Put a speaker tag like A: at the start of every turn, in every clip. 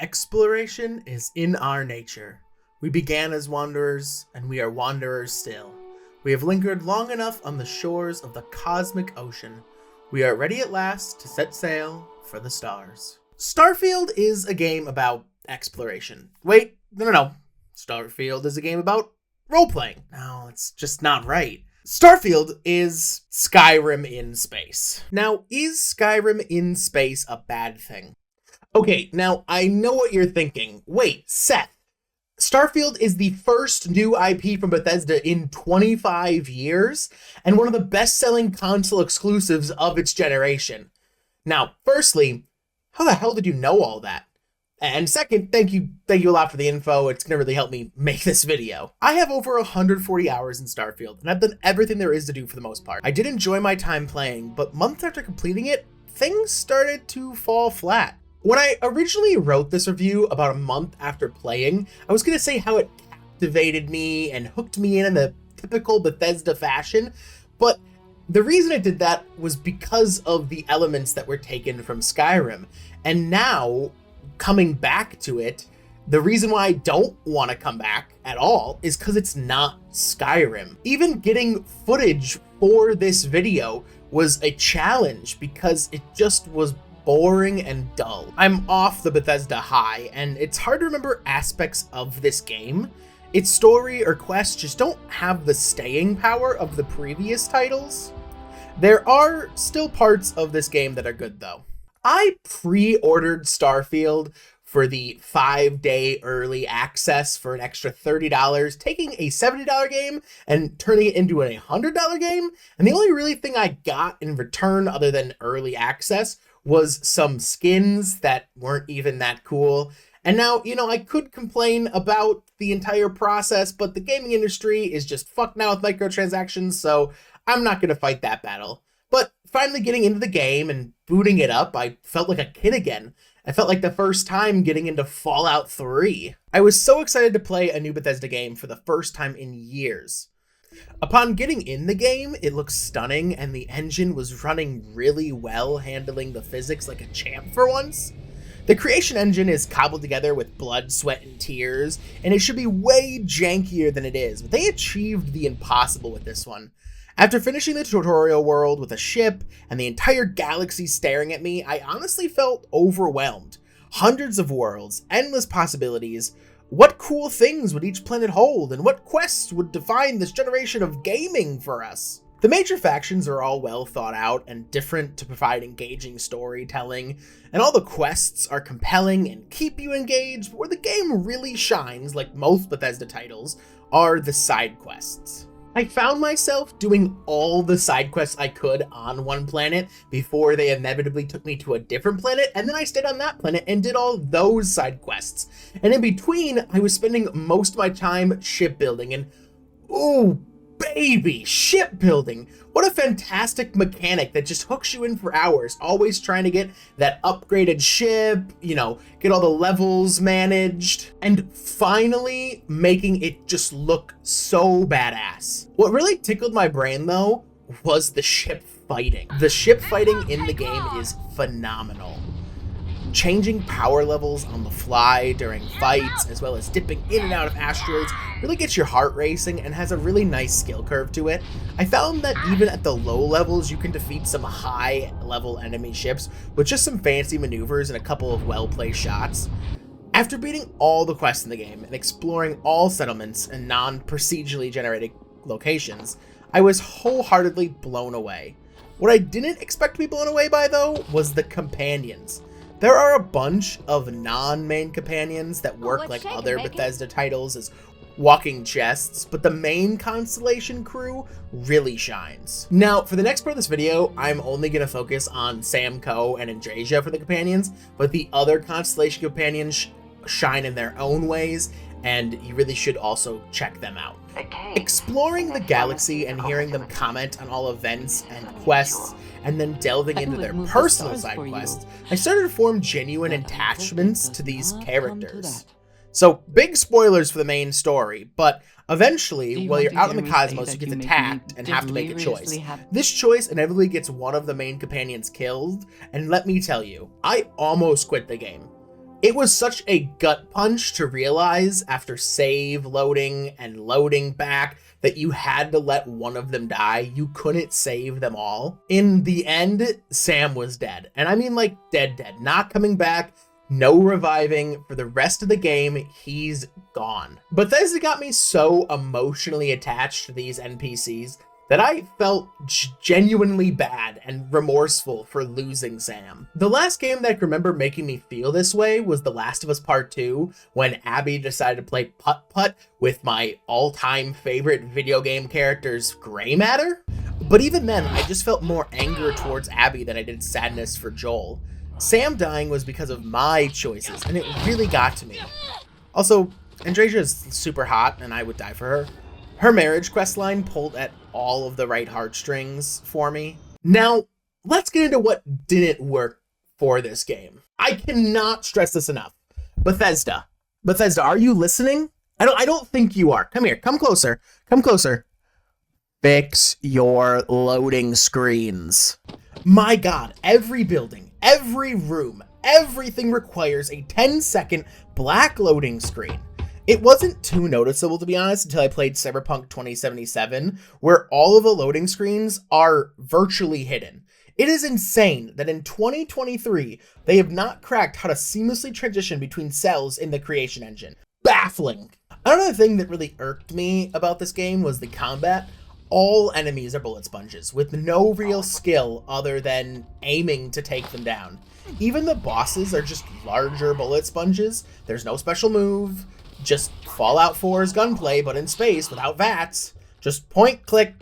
A: Exploration is in our nature. We began as wanderers, and we are wanderers still. We have lingered long enough on the shores of the cosmic ocean. We are ready at last to set sail for the stars. Starfield is a game about exploration. Wait, no. Starfield is a game about role-playing. No, it's just not right. Starfield is Skyrim in space. Now, is Skyrim in space a bad thing? Okay, now I know what you're thinking. Wait, Seth, Starfield is the first new IP from Bethesda in 25 years, and one of the best-selling console exclusives of its generation. Now, firstly, how the hell did you know all that? And second, thank you a lot for the info. It's gonna really help me make this video. I have over 140 hours in Starfield, and I've done everything there is to do for the most part. I did enjoy my time playing, but months after completing it, things started to fall flat. When I originally wrote this review about a month after playing, I was going to say how it captivated me and hooked me in the typical Bethesda fashion, but the reason I did that was because of the elements that were taken from Skyrim. And now, coming back to it, the reason why I don't want to come back at all is because it's not Skyrim. Even getting footage for this video was a challenge because it just was boring and dull. I'm off the Bethesda high, and it's hard to remember aspects of this game. Its story or quests just don't have the staying power of the previous titles. There are still parts of this game that are good though. I pre-ordered Starfield for the 5-day early access for an extra $30, taking a $70 game and turning it into a $100 game, and the only really thing I got in return other than early access was some skins that weren't even that cool. And now, I could complain about the entire process, but the gaming industry is just fucked now with microtransactions, so I'm not going to fight that battle. But finally getting into the game and booting it up, I felt like a kid again. I felt like the first time getting into Fallout 3. I was so excited to play a new Bethesda game for the first time in years. Upon getting in the game, it looks stunning, and the engine was running really well, handling the physics like a champ for once. The creation engine is cobbled together with blood, sweat, and tears, and it should be way jankier than it is, but they achieved the impossible with this one. After finishing the tutorial world with a ship and the entire galaxy staring at me, I honestly felt overwhelmed. Hundreds of worlds, endless possibilities. What cool things would each planet hold, and what quests would define this generation of gaming for us? The major factions are all well thought out and different to provide engaging storytelling, and all the quests are compelling and keep you engaged, but where the game really shines, like most Bethesda titles, are the side quests. I found myself doing all the side quests I could on one planet before they inevitably took me to a different planet, and then I stayed on that planet and did all those side quests. And in between, I was spending most of my time shipbuilding, and ooh, baby, shipbuilding! What a fantastic mechanic that just hooks you in for hours, always trying to get that upgraded ship, get all the levels managed, and finally making it just look so badass. What really tickled my brain though was the ship fighting. The ship fighting in the game is phenomenal. Changing power levels on the fly during fights, as well as dipping in and out of asteroids, really gets your heart racing and has a really nice skill curve to it. I found that even at the low levels, you can defeat some high-level enemy ships with just some fancy maneuvers and a couple of well-placed shots. After beating all the quests in the game and exploring all settlements and non-procedurally generated locations, I was wholeheartedly blown away. What I didn't expect to be blown away by, though, was the companions. There are a bunch of non-main companions that work like other Bethesda titles as walking chests, but the main Constellation crew really shines. Now, for the next part of this video, I'm only going to focus on Sam Coe and Andrasia for the companions, but the other Constellation companions shine in their own ways, and you really should also check them out. Exploring the galaxy and hearing them comment on all events and quests, and then delving into their personal side quests, I started to form genuine attachments to these characters. So, big spoilers for the main story, but eventually, while you're out in the cosmos, you get attacked and have to make a choice. This choice inevitably gets one of the main companions killed, and let me tell you, I almost quit the game. It was such a gut punch to realize after save loading and loading back that you had to let one of them die. You couldn't save them all. In the end, Sam was dead. And I mean like dead, not coming back, no reviving. For the rest of the game, he's gone. Bethesda got me so emotionally attached to these NPCs that I felt genuinely bad and remorseful for losing Sam. The last game that I can remember making me feel this way was The Last of Us Part 2, when Abby decided to play putt-putt with my all-time favorite video game character's gray matter. But even then, I just felt more anger towards Abby than I did sadness for Joel. Sam dying was because of my choices, and it really got to me. Also, Andreja is super hot, and I would die for her. Her marriage questline pulled at all of the right heartstrings for me. Now, let's get into what didn't work for this game. I cannot stress this enough. Bethesda, are you listening? I don't think you are. Come here, come closer. Fix your loading screens. My God, every building, every room, everything requires a 10-second black loading screen. It wasn't too noticeable, to be honest, until I played Cyberpunk 2077, where all of the loading screens are virtually hidden. It is insane that in 2023, they have not cracked how to seamlessly transition between cells in the creation engine. Baffling. Another thing that really irked me about this game was the combat. All enemies are bullet sponges, with no real skill other than aiming to take them down. Even the bosses are just larger bullet sponges. There's no special move. Just Fallout 4's gunplay, but in space without VATS. Just point, click,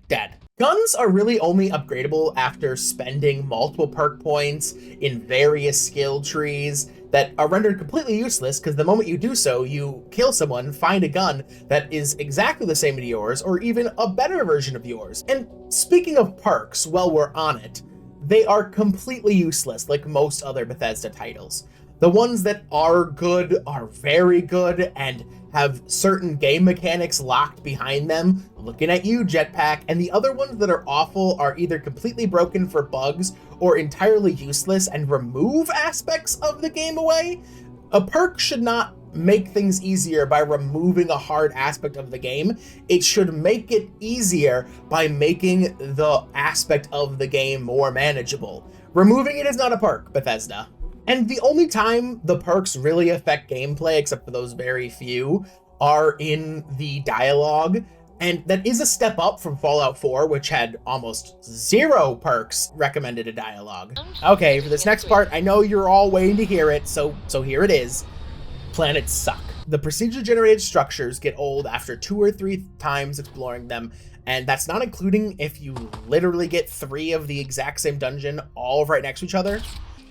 A: dead. Guns are really only upgradable after spending multiple perk points in various skill trees that are rendered completely useless because the moment you do so, you kill someone, find a gun that is exactly the same as yours or even a better version of yours. And speaking of perks, while we're on it, they are completely useless like most other Bethesda titles. The ones that are good are very good and have certain game mechanics locked behind them. Looking at you, Jetpack. And the other ones that are awful are either completely broken for bugs or entirely useless and remove aspects of the game away. A perk should not make things easier by removing a hard aspect of the game. It should make it easier by making the aspect of the game more manageable. Removing it is not a perk, Bethesda. And the only time the perks really affect gameplay, except for those very few, are in the dialogue. And that is a step up from Fallout 4, which had almost 0 perks recommended to dialogue. Okay, for this next part, I know you're all waiting to hear it, so here it is. Planets suck. The procedure-generated structures get old after 2 or 3 times exploring them, and that's not including if you literally get 3 of the exact same dungeon all right next to each other.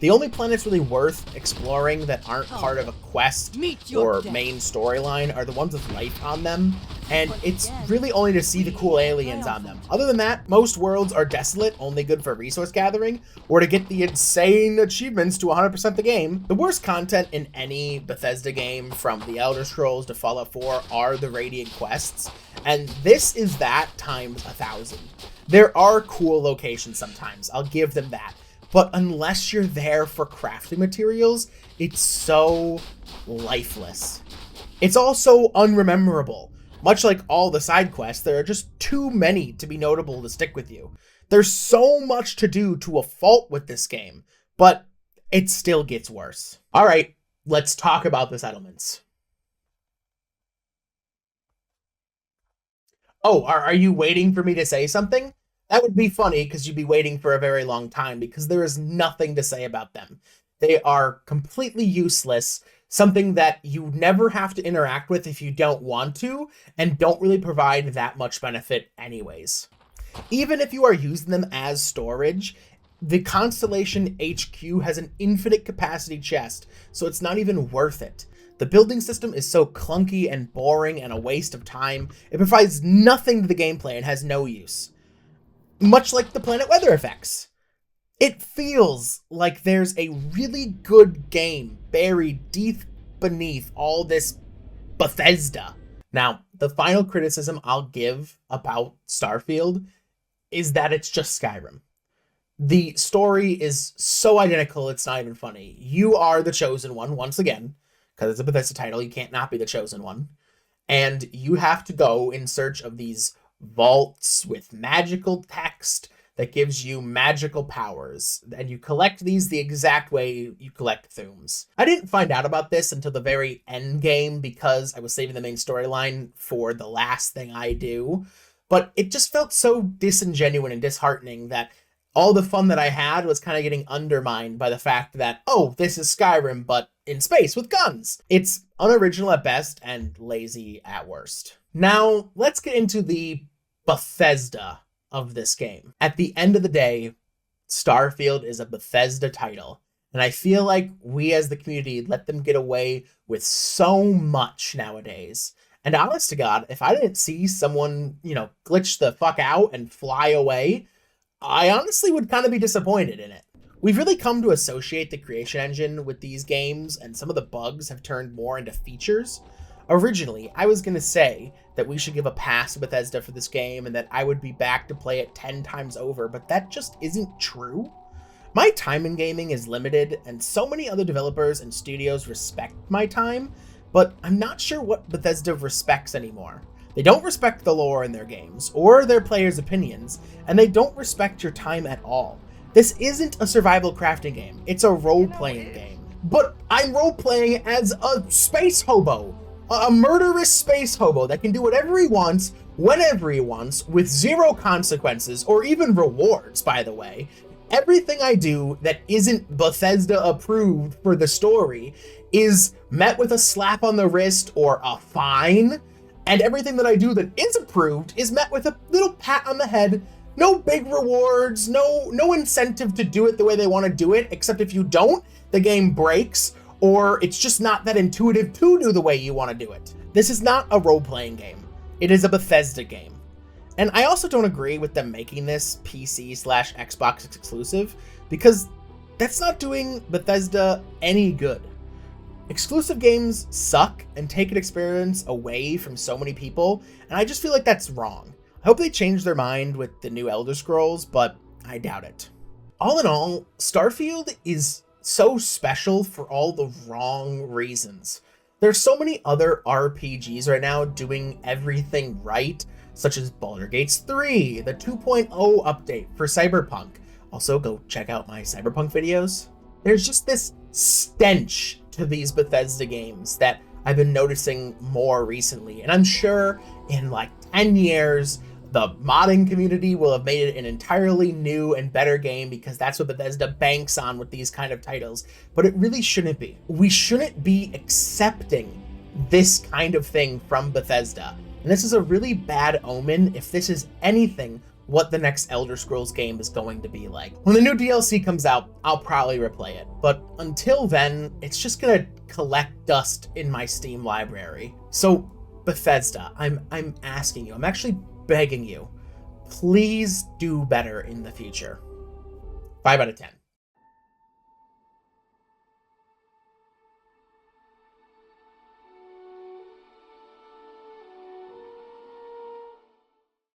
A: The only planets really worth exploring that aren't part of a quest or main storyline are the ones with life on them, and it's really only to see the cool aliens on them. Other than that, most worlds are desolate, only good for resource gathering, or to get the insane achievements to 100% the game. The worst content in any Bethesda game, from The Elder Scrolls to Fallout 4, are the Radiant quests, and this is that times 1,000. There are cool locations sometimes, I'll give them that. But unless you're there for crafting materials, it's so lifeless. It's also unrememberable. Much like all the side quests, there are just too many to be notable to stick with you. There's so much to do to a fault with this game, but it still gets worse. All right, let's talk about the settlements. Oh, are you waiting for me to say something? That would be funny because you'd be waiting for a very long time because there is nothing to say about them. They are completely useless, something that you never have to interact with if you don't want to, and don't really provide that much benefit anyways. Even if you are using them as storage, the Constellation HQ has an infinite capacity chest, so it's not even worth it. The building system is so clunky and boring and a waste of time, it provides nothing to the gameplay and has no use. Much like the planet weather effects. It feels like there's a really good game buried deep beneath all this Bethesda. Now, the final criticism I'll give about Starfield is that it's just Skyrim. The story is so identical, it's not even funny. You are the chosen one, once again, because it's a Bethesda title, you can't not be the chosen one. And you have to go in search of these vaults with magical text that gives you magical powers. And you collect these the exact way you collect Thumes. I didn't find out about this until the very end game because I was saving the main storyline for the last thing I do. But it just felt so disingenuous and disheartening that all the fun that I had was kind of getting undermined by the fact that, oh, this is Skyrim, but in space with guns. It's unoriginal at best and lazy at worst. Now, let's get into the Bethesda of this game. At the end of the day, Starfield is a Bethesda title, and I feel like we as the community let them get away with so much nowadays. And honest to God, if I didn't see someone, glitch the fuck out and fly away, I honestly would kind of be disappointed in it. We've really come to associate the creation engine with these games, and some of the bugs have turned more into features. Originally, I was going to say that we should give a pass to Bethesda for this game and that I would be back to play it 10 times over, but that just isn't true. My time in gaming is limited, and so many other developers and studios respect my time, but I'm not sure what Bethesda respects anymore. They don't respect the lore in their games, or their players' opinions, and they don't respect your time at all. This isn't a survival crafting game, it's a role-playing game. But I'm role-playing as a space hobo, a murderous space hobo that can do whatever he wants, whenever he wants, with zero consequences, or even rewards, by the way. Everything I do that isn't Bethesda approved for the story is met with a slap on the wrist or a fine, and everything that I do that is approved is met with a little pat on the head. No big rewards, no incentive to do it the way they want to do it, except if you don't, the game breaks, or it's just not that intuitive to do the way you want to do it. This is not a role-playing game. It is a Bethesda game. And I also don't agree with them making this PC/Xbox exclusive, because that's not doing Bethesda any good. Exclusive games suck and take an experience away from so many people, and I just feel like that's wrong. I hope they change their mind with the new Elder Scrolls, but I doubt it. All in all, Starfield is so special for all the wrong reasons. There's so many other RPGs right now doing everything right, such as Baldur's Gate 3, the 2.0 update for Cyberpunk. Also, go check out my Cyberpunk videos. There's just this stench to these Bethesda games that I've been noticing more recently, and I'm sure in like 10 years, the modding community will have made it an entirely new and better game because that's what Bethesda banks on with these kind of titles, but it really shouldn't be. We shouldn't be accepting this kind of thing from Bethesda, and this is a really bad omen if this is anything what the next Elder Scrolls game is going to be like. When the new DLC comes out, I'll probably replay it, but until then, it's just gonna collect dust in my Steam library. So Bethesda, I'm asking you, I'm actually begging you, please do better in the future. 5 out of 10.